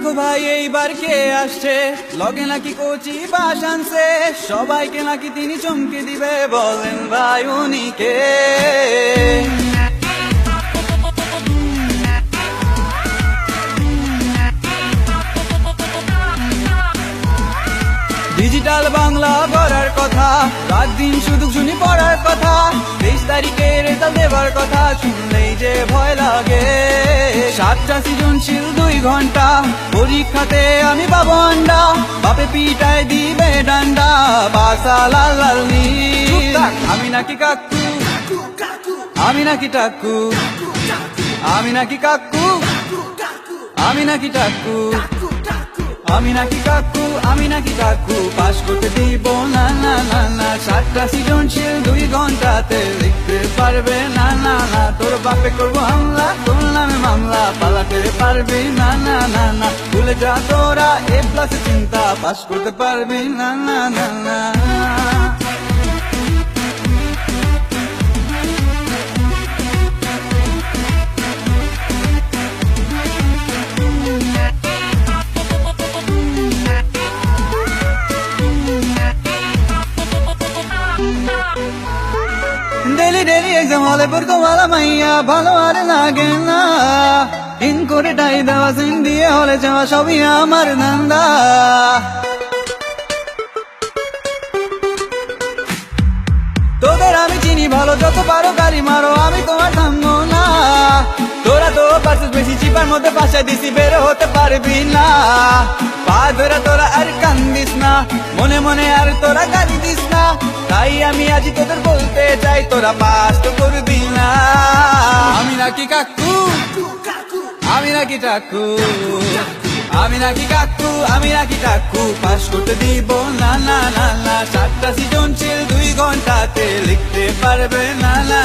দেখো ভাই এইবার কে আসছে, লগে নাকি কোচি বাস আনছে, সবাইকে নাকি তিনি চমকে দিবে, বলেন ভাই উনি কে? ডিজিটাল বাংলা করার কথা, রাত দিন শুধু শুনি পড়ার কথা, 23 তারিখে রেজাল্ট দেবার কথা, শুনলেই যে ভয় লাগে। 7টা সৃজনশীল 2 ঘন্টা, পরীক্ষাতে আমি পাবো আন্ডা, বাপে পিটায় দিবে ডান্ডা, বাসা লাল লাল নীল। আমি নাকি কাকু, আমি নাকি টাকু, আমি নাকি কাকু, আমি নাকি টাকু, আমি নাকি কাকু, আমি নাকি কাকু, পাস করতে দিব না না না না। 7টা সৃজনশীল 2 ঘন্টাতে লিখতে পারবে না না না, তোর বাপে করবো হামলা, তোর নামে মামলা, পালাতে পারবি না না না না। ভুলে যা তোরা A+ চিন্তা, পাস করতে পারবি না না না না। ডেলি ডেলি এক্সাম হলে পড়তো ভালো মাইয়া, ভালো আর লাগে না, দিন করে টাই দেওয়া সিন দিয়ে হলে যাওয়া সবই আমার ধান্দা। তোদের আমি চিনি ভালো, যত পারো গাড়ি মারো, আমি তোমার থামবো না। তোরা তো পারছিস বেশি, চিপার মধ্যে পাশায় দিছি, বের হতে পারবি না। পা ধরে তোরা আর কান্দিস না, মনে মনে আর তোরা গালি দিস না, তাই আমি আজ তোদের বলতে চাই, তোরা পাস তো করবি না। আমি নাকি কাকু, আমি নাকি টাকু, আমি নাকি কাকু, আমি নাকি টাকু, পাস করতে দিব না না না না। 7টা সৃজনশীল 2 ঘন্টাতে লিখতে পারবে না না